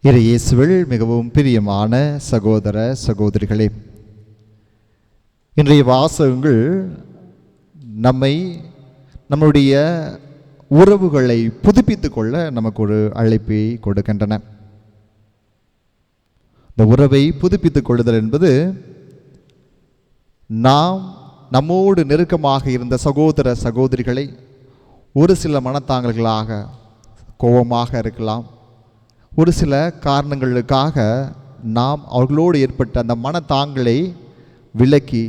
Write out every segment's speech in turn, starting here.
இயேசுவில் மிகவும் பிரியமான சகோதர சகோதரிகளே, இன்றைய வாசகங்கள் நம்முடைய உறவுகளை புதுப்பித்துக் கொள்ள நமக்கு ஒரு அழைப்பை கொடுக்கின்றன. இந்த உறவை புதுப்பித்துக் கொள்ளுதல் என்பது நம்மோடு நெருக்கமாக இருந்த சகோதர சகோதரிகளை ஒரு சில மனத்தாங்கல்களாக கோபமாக இருக்கலாம், ஒரு சில காரணங்களுக்காக நாம் அவர்களோடு ஏற்பட்ட அந்த மனத்தாங்களை விலக்கி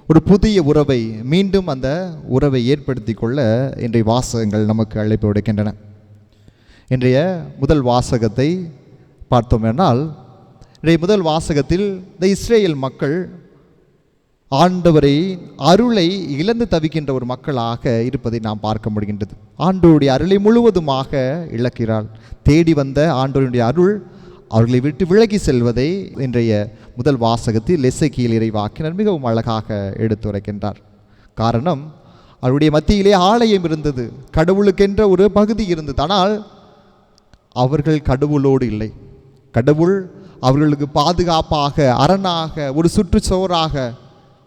ஒரு புதிய உறவை மீண்டும் அந்த உறவை ஏற்படுத்தி கொள்ள இன்றைய வாசகங்கள் நமக்கு அழைப்பு விடுக்கின்றன. இன்றைய முதல் வாசகத்தை பார்த்தோமென்றால், இன்றைய முதல் வாசகத்தில் இந்த இஸ்ரேல் மக்கள் ஆண்டவரை அருளை இழந்து தவிக்கின்ற ஒரு மக்களாக இருப்பதை நாம் பார்க்க முடிகின்றது. ஆண்டவருடைய அருளை முழுவதுமாக இழக்கிறாள். தேடி வந்த ஆண்டவருடைய அருள் அவர்களை விட்டு விலகி செல்வதை இன்றைய முதல் வாசகத்தில் எசேக்கியேல் இறைவாக்கினர் மிகவும் அழகாக எடுத்துரைக்கின்றார். காரணம், அவருடைய மத்தியிலே ஆலயம் இருந்தது, கடவுளுக்கென்ற ஒரு பகுதி இருந்தது. ஆனால் அவர்கள் கடவுளோடு இல்லை. கடவுள் அவர்களுக்கு பாதுகாப்பாக, அரணாக, ஒரு சுற்றுச்சுவராக,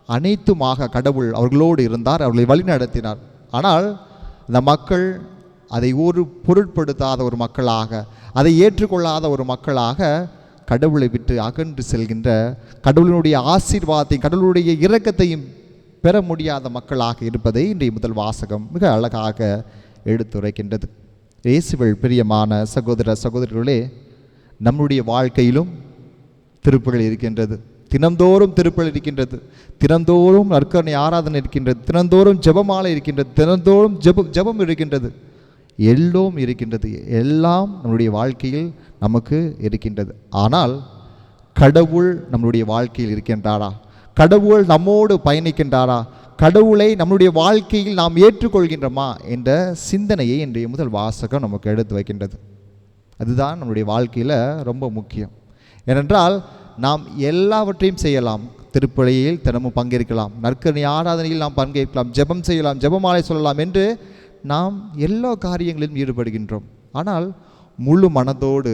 அனைத்துமாக கடவுள் அவர்களோடு இருந்தார், அவர்களை வழிநடத்தினார். ஆனால் இந்த மக்கள் அதை ஒரு பொருட்படுத்தாத ஒரு மக்களாக, அதை ஏற்றுக்கொள்ளாத ஒரு மக்களாக, கடவுளை விட்டு அகன்று செல்கின்ற, கடவுளினுடைய ஆசீர்வாதத்தையும் கடவுளுடைய இரக்கத்தையும் பெற முடியாத மக்களாக இருப்பதை இன்றைய முதல் வாசகம் மிக அழகாக எடுத்துரைக்கின்றது. இயேசுவில் பிரியமான சகோதர சகோதரிகளே, நம்முடைய வாழ்க்கையிலும் திருப்பலி இருக்கின்றது. தினந்தோறும் திருப்பலி இருக்கின்றது, தினந்தோறும் நற்கருணை ஆராதனை இருக்கின்றது, தினந்தோறும் ஜெபமாலை இருக்கின்றது, தினந்தோறும் ஜெபம் இருக்கின்றது, எல்லாம் இருக்கின்றது. எல்லாம் நம்முடைய வாழ்க்கையில் நமக்கு இருக்கின்றது. ஆனால் கடவுள் நம்முடைய வாழ்க்கையில் இருக்கின்றாரா? கடவுள் நம்மோடு பயணிக்கின்றாரா? கடவுளை நம்முடைய வாழ்க்கையில் நாம் ஏற்றுக்கொள்கின்றோமா என்ற சிந்தனையை இன்றைய முதல் வாசகம் நமக்கு எடுத்து வைக்கின்றது. அதுதான் நம்முடைய வாழ்க்கையில் ரொம்ப முக்கியம். ஏனென்றால் நாம் எல்லாவற்றையும் செய்யலாம், திருப்பலியில் தினமும் பங்கேற்கலாம், நற்கருணை ஆராதனையில் நாம் பங்கேற்கலாம், ஜெபம் செய்யலாம், ஜெபமாலை சொல்லலாம் என்று நாம் எல்லா காரியங்களிலும் ஈடுபடுகின்றோம். ஆனால் முழு மனதோடு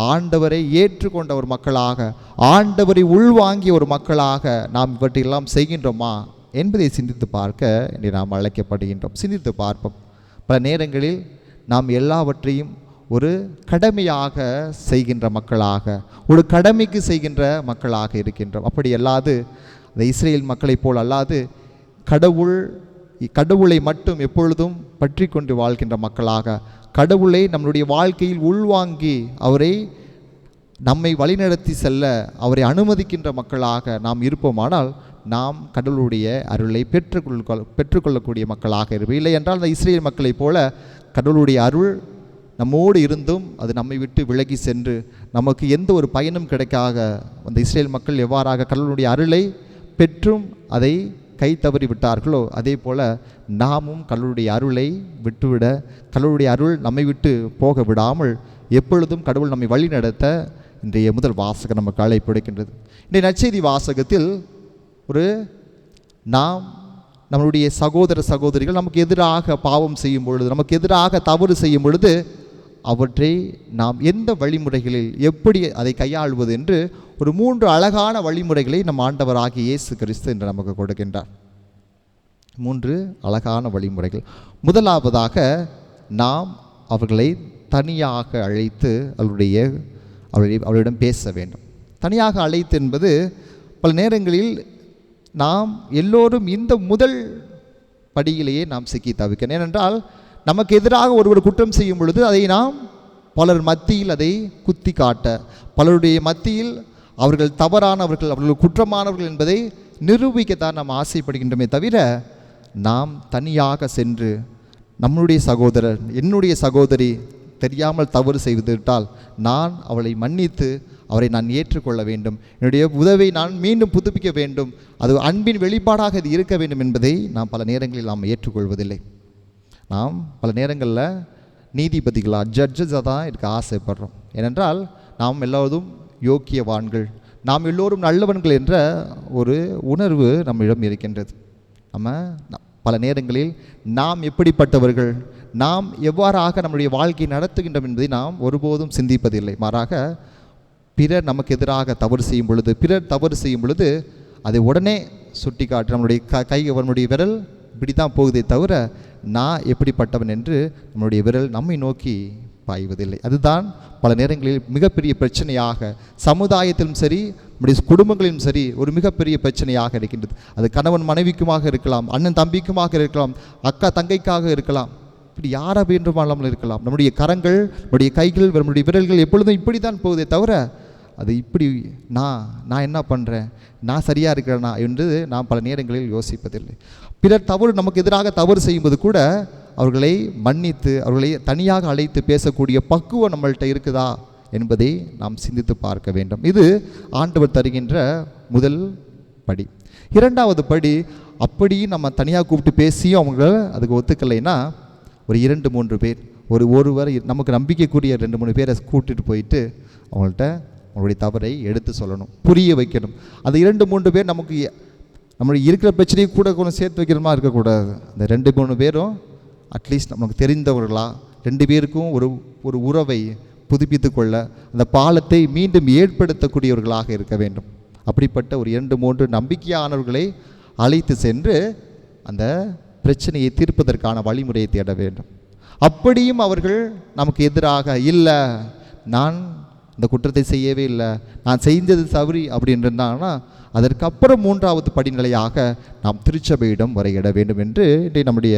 ஆண்டவரை ஏற்றுக்கொண்ட ஒரு மக்களாக, ஆண்டவரை உள்வாங்கிய ஒரு மக்களாக நாம் இவற்றையெல்லாம் செய்கின்றோமா என்பதை சிந்தித்து பார்க்க இன்று நாம் அழைக்கப்படுகின்றோம். சிந்தித்து பார்ப்போம். பல நேரங்களில் நாம் எல்லாவற்றையும் ஒரு கடமையாக செய்கின்ற மக்களாக, ஒரு கடமைக்கு செய்கின்ற மக்களாக இருக்கின்றோம். அப்படி அல்லாது அந்த இஸ்ரேல் மக்களைப் போல் அல்லாது கடவுளை மட்டும் எப்பொழுதும் பற்றி கொண்டு வாழ்கின்ற மக்களாக, கடவுளை நம்முடைய வாழ்க்கையில் உள்வாங்கி அவரை நம்மை வழிநடத்தி செல்ல அவரை அனுமதிக்கின்ற மக்களாக நாம் இருப்போமானால் நாம் கடவுளுடைய அருளை பெற்றுக்கொள்ளக்கூடிய மக்களாக இருப்போம். இல்லை என்றால் அந்த இஸ்ரேல் மக்களைப் போல கடவுளுடைய அருள் நம்மோடு இருந்தும் அது நம்மை விட்டு விலகி சென்று நமக்கு எந்த ஒரு பயனும் கிடைக்காக அந்த இஸ்ரேல் மக்கள் எவ்வாறாக கடவுளுடைய அருளை பெற்றும் அதை கை தவறி விட்டார்களோ, அதே போல் நாமும் கடவுளுடைய அருளை விட்டுவிட, கடவுளுடைய அருள் நம்மை விட்டு போக விடாமல் எப்பொழுதும் கடவுள் நம்மை வழி நடத்த இன்றைய முதல் வாசகம் நமக்கு அழைப்பு விடுக்கின்றது. இன்றைய நற்செய்தி வாசகத்தில் நம்மளுடைய சகோதர சகோதரிகள் நமக்கு எதிராக பாவம் செய்யும் பொழுது, நமக்கு எதிராக தவறு செய்யும் பொழுது அவற்றை நாம் எந்த வழிமுறைகளில் எப்படி அதை கையாள்வது என்று ஒரு 3 அழகான வழிமுறைகளை நம் ஆண்டவராகிய இயேசு கிறிஸ்து என்று நமக்கு கொடுக்கின்றார். 3 அழகான வழிமுறைகள். முதலாவதாக, நாம் அவர்களை தனியாக அழைத்து அவர்களிடம் பேச வேண்டும். தனியாக அழைத்து என்பது பல நேரங்களில் நாம் எல்லோரும் இந்த முதல் படியிலேயே நாம் சிக்கி தவிக்கணும். ஏனென்றால் நமக்கு எதிராக ஒருவர் குற்றம் செய்யும் பொழுது அதை நாம் பலர் மத்தியில் அதை குத்தி காட்ட, பலருடைய மத்தியில் அவர்கள் தவறானவர்கள், அவர்கள் குற்றமானவர்கள் என்பதை நிரூபிக்கத்தான் நாம் ஆசைப்படுகின்றமே தவிர, நாம் தனியாக சென்று நம்முடைய சகோதரர், என்னுடைய சகோதரி தெரியாமல் தவறு செய்துவிட்டால் நான் அவளை மன்னித்து அவரை நான் ஏற்றுக்கொள்ள வேண்டும், என்னுடைய உதவியை நான் மீண்டும் புதுப்பிக்க வேண்டும், அது அன்பின் வெளிப்பாடாக இது இருக்க வேண்டும் என்பதை நாம் பல நேரங்களில் நாம் ஏற்றுக்கொள்வதில்லை. நாம் பல நேரங்களில் நீதிபதிகளாக, ஜட்ஜஸாக தான் இருக்க ஆசைப்படுறோம். ஏனென்றால் நாம் எல்லோரும் யோக்கியவான்கள், நாம் எல்லோரும் நல்லவன்கள் என்ற ஒரு உணர்வு நம்மிடம் இருக்கின்றது. பல நேரங்களில் நாம் எப்படிப்பட்டவர்கள், நாம் எவ்வாறாக நம்முடைய வாழ்க்கையை நடத்துகின்றோம் என்பதை நாம் ஒருபோதும் சிந்திப்பதில்லை. மாறாக பிறர் நமக்கு எதிராக தவறு செய்யும் பொழுது, பிறர் தவறு செய்யும் பொழுது அதை உடனே சுட்டி காட்டு நம்மளுடைய கை, நம்முடைய விரல் இப்படி தான் போகுதே தவிர நான் எப்படிப்பட்டவன் என்று நம்முடைய விரல் நம்மை நோக்கி பாய்வதில்லை. அதுதான் பல நேரங்களில் மிகப்பெரிய பிரச்சனையாக சமுதாயத்திலும் சரி, நம்முடைய குடும்பங்களிலும் சரி ஒரு மிகப்பெரிய பிரச்சனையாக இருக்கின்றது. அது கணவன் மனைவிக்குமாக இருக்கலாம், அண்ணன் தம்பிக்குமாக இருக்கலாம், அக்கா தங்கைக்காக இருக்கலாம், இப்படி யாரை வேண்டுமானாலும் இருக்கலாம். நம்முடைய கரங்கள், நம்முடைய கைகள், நம்முடைய விரல்கள் எப்பொழுதும் இப்படி தான் போகுதே தவிர அது இப்படி நான் என்ன பண்ணுறேன், நான் சரியாக இருக்கிறேனா என்று நாம் பல நேரங்களில் யோசிப்பதில்லை. பிறர் தவறு நமக்கு எதிராக தவறு செய்யும்போது கூட அவர்களை மன்னித்து அவர்களை தனியாக அழைத்து பேசக்கூடிய பக்குவம் நம்மள்கிட்ட இருக்குதா என்பதை நாம் சிந்தித்து பார்க்க வேண்டும். இது ஆண்டவர் தருகின்ற முதல் படி. இரண்டாவது படி, அப்படி நம்ம தனியாக கூப்பிட்டு பேசியும் அவங்க அதுக்கு ஒத்துக்கலைன்னா ஒரு 2-3 பேர், ஒருவர் நமக்கு நம்பிக்கைக்குரிய 2-3 பேரை கூட்டிகிட்டு போயிட்டு அவங்கள்ட்ட அவங்களுடைய தவறை எடுத்து சொல்லணும், புரிய வைக்கணும். அந்த 2-3 பேர் நமக்கு நம்மளுடைய இருக்கிற பிரச்சனையை கூட கொஞ்சம் சேர்த்து வைக்கிற மாதிரி இருக்கக்கூடாது. அந்த 2-3 பேரும் அட்லீஸ்ட் நமக்கு தெரிந்தவர்களா, 2 பேருக்கும் ஒரு உறவை புதுப்பித்து கொள்ள, அந்த பாலத்தை மீண்டும் ஏற்படுத்தக்கூடியவர்களாக இருக்க வேண்டும். அப்படிப்பட்ட ஒரு 2-3 நம்பிக்கையானவர்களை அழைத்து சென்று அந்த பிரச்சனையை தீர்ப்பதற்கான வழிமுறையை தேட வேண்டும். அப்படியும் அவர்கள் நமக்கு எதிராக இல்லை, நான் இந்த குற்றத்தை செய்யவே இல்லை, நான் செய்தது தவறி அப்படின்றாங்கன்னா அதற்கப்புறம் 3வது படிநிலையாக நாம் திருச்சபையிடம் வரையிட வேண்டும் என்று இன்றைய நம்முடைய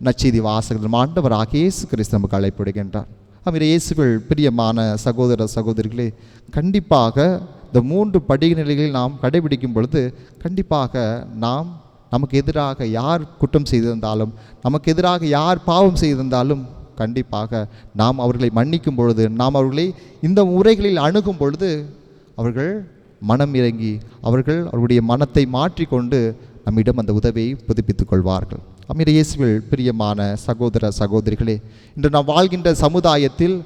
நற்செய்தி வாசகர்கள் ஆண்டவராக இயேசு கிறிஸ்து நமக்கு அழைப்பிடுகின்றார். அவர் இயேசுவில் பிரியமான சகோதர சகோதரிகளே, கண்டிப்பாக இந்த 3 படிநிலைகளில் நாம் கடைபிடிக்கும் பொழுது கண்டிப்பாக நமக்கு எதிராக யார் குற்றம் செய்திருந்தாலும், நமக்கு எதிராக யார் பாவம் செய்திருந்தாலும் கண்டிப்பாக நாம் அவர்களை மன்னிக்கும் பொழுது, நாம் அவர்களை இந்த முறைகளில் அணுகும் பொழுது அவர்கள் மனம் இறங்கி அவர்களுடைய மனத்தை மாற்றிக்கொண்டு நம்மிடம் அந்த உதவியை புதுப்பித்துக் கொள்வார்கள். அமீர் இயேசுவில் பிரியமான சகோதர சகோதரிகளே, இன்று நாம் வாழ்கின்ற சமுதாயத்தில்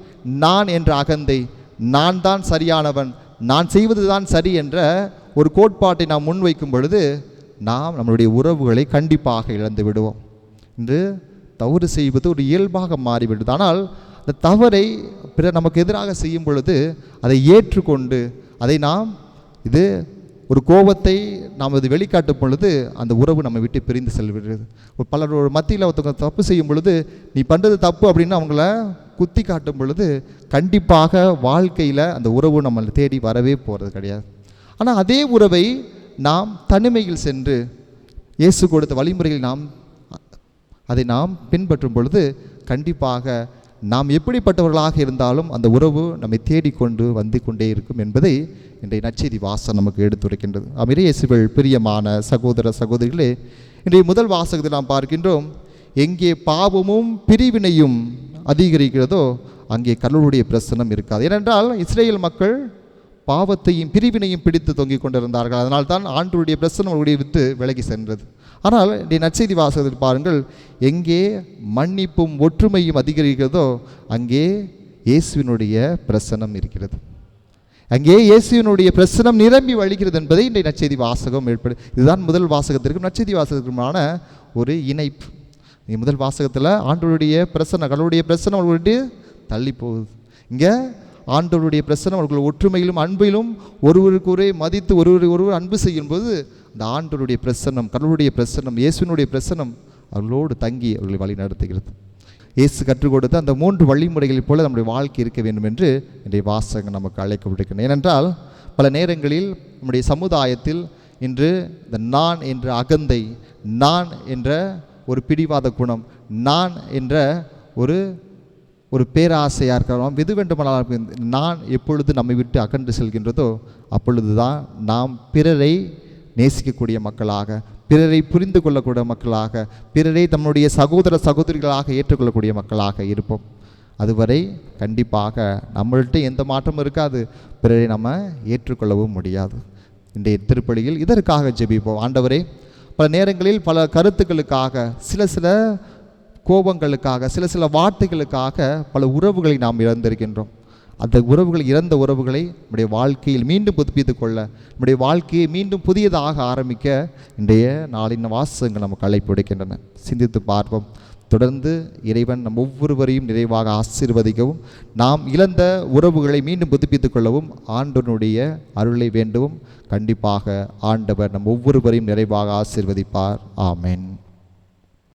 நான் என்ற அகந்தை, நான் தான் சரியானவன், நான் செய்வது தான் சரி என்ற ஒரு கோட்பாட்டை நாம் முன்வைக்கும் பொழுது நாம் நம்மளுடைய உறவுகளை கண்டிப்பாக இழந்து விடுவோம். இன்று தவறு செய்வது ஒரு இயல்பாக மாறிவிடுது. ஆனால் அந்த தவறை பிறர் நமக்கு எதிராக செய்யும் பொழுது அதை ஏற்றுக்கொண்டு அதை நாம் இது ஒரு கோபத்தை நாம் அது வெளிக்காட்டும் பொழுது அந்த உறவு நம்ம விட்டு பிரிந்து செல்கிறது. பலரோட மத்தியில் ஒருத்தவங்க தப்பு செய்யும் பொழுது நீ பண்ணுறது தப்பு அப்படின்னு அவங்கள குத்தி காட்டும் பொழுது கண்டிப்பாக வாழ்க்கையில் அந்த உறவு நம்மளை தேடி வரவே போகிறது கிடையாது. ஆனால் அதே உறவை நாம் தனிமையில் சென்று இயேசு கொடுத்த வழிமுறையில் அதை நாம் பின்பற்றும் பொழுது கண்டிப்பாக நாம் எப்படிப்பட்டவர்களாக இருந்தாலும் அந்த உறவு நம்மை தேடிக்கொண்டு வந்து கொண்டே இருக்கும் என்பதை இன்றைய நற்செய்தி வாசகம் நமக்கு எடுத்துரைக்கின்றது. அமீர் இயேசுவில் பிரியமான சகோதர சகோதரிகளே, இன்றைய முதல் வாசகத்தில் நாம் பார்க்கின்றோம், எங்கே பாவமும் பிரிவினையும் அதிகரிக்கிறதோ அங்கே கடவுளுடைய பிரசன்னம் இருக்காது. ஏனென்றால் இஸ்ரேல் மக்கள் பாவத்தையும் பிரிவினையும் பிடித்து தொங்கிக் கொண்டிருந்தார்கள். அதனால் தான் ஆண்டவருடைய பிரசன்னம் அவருடைய விட்டு விலகி சென்றது. ஆனால் இந்த நற்செய்தி வாசகத்தில் பாருங்கள், எங்கே மன்னிப்பும் ஒற்றுமையும் அதிகரிக்கிறதோ அங்கே இயேசுவினுடைய பிரசன்னம் இருக்கிறது, அங்கே இயேசுவினுடைய பிரசன்னம் நிரம்பி வழிகிறது என்பதை இன்றைய நற்செய்தி வாசகம் இதுதான் முதல் வாசகத்திற்கும் நற்செய்தி வாசகத்திற்குமான ஒரு இணைப்பு. முதல் வாசகத்தில் ஆண்டவருடைய பிரசன்னம், கடவுளுடைய பிரசன்னம் அவர்களுடைய தள்ளி போகுது. இங்கே ஆண்டவருடைய பிரசன்னம் அவர்கள் ஒற்றுமையிலும் அன்பிலும் ஒருவருக்கு ஒரே மதித்து ஒருவர் அன்பு செய்யும்போது இந்த ஆண்டவருடைய பிரசன்னம், கடவுளுடைய பிரசன்னம், இயேசுவினுடைய பிரசன்னம் அவர்களோடு தங்கி அவர்களை வழி நடத்துகிறது. இயேசு கற்றுக் கொடுத்த அந்த 3 வழிமுறைகளைப் போல நம்முடைய வாழ்க்கை இருக்க வேண்டும் என்று இன்றைய வாசகம் நமக்கு அழைக்கப்படுகிறது. ஏனென்றால் பல நேரங்களில் நம்முடைய சமுதாயத்தில் இன்று இந்த நான் என்ற அகந்தை, நான் என்ற ஒரு பிடிவாத குணம், நான் என்ற ஒரு பேராசையாக இருக்கலாம், எது வேண்டுமானாலும் நான் எப்பொழுது நம்மை விட்டு அகன்று செல்கின்றதோ அப்பொழுது தான் நாம் பிறரை நேசிக்கக்கூடிய மக்களாக, பிறரை புரிந்து கொள்ளக்கூடிய மக்களாக, பிறரை நம்முடைய சகோதர சகோதரிகளாக ஏற்றுக்கொள்ளக்கூடிய மக்களாக இருப்போம். அதுவரை கண்டிப்பாக நம்மள்கிட்ட எந்த மாற்றமும் இருக்காது, பிறரை நம்ம ஏற்றுக்கொள்ளவும் முடியாது. இன்றைய திருப்பலியில் இதற்காக ஜெபிப்போம். ஆண்டவரே, பல நேரங்களில் பல கருத்துக்களுக்காக, சில கோபங்களுக்காக, சில வார்த்தைகளுக்காக பல உறவுகளை நாம் இழந்திருக்கின்றோம். அந்த இறந்த உறவுகளை நம்முடைய வாழ்க்கையில் மீண்டும் புதுப்பித்துக் கொள்ள, நம்முடைய வாழ்க்கையை மீண்டும் புதியதாக ஆரம்பிக்க இன்றைய நாளின் வாசகங்கள் நமக்கு அழைப்பு விடுக்கின்றன. சிந்தித்து பார்ப்போம். தொடர்ந்து இறைவன் நம் ஒவ்வொருவரையும் நிறைவாக ஆசீர்வதிக்கவும், நாம் இழந்த உறவுகளை மீண்டும் புதுப்பித்துக் கொள்ளவும் ஆண்டவனுடைய அருளை வேண்டவும். கண்டிப்பாக ஆண்டவர் நம் ஒவ்வொருவரையும் நிறைவாக ஆசீர்வதிப்பார். ஆமென்.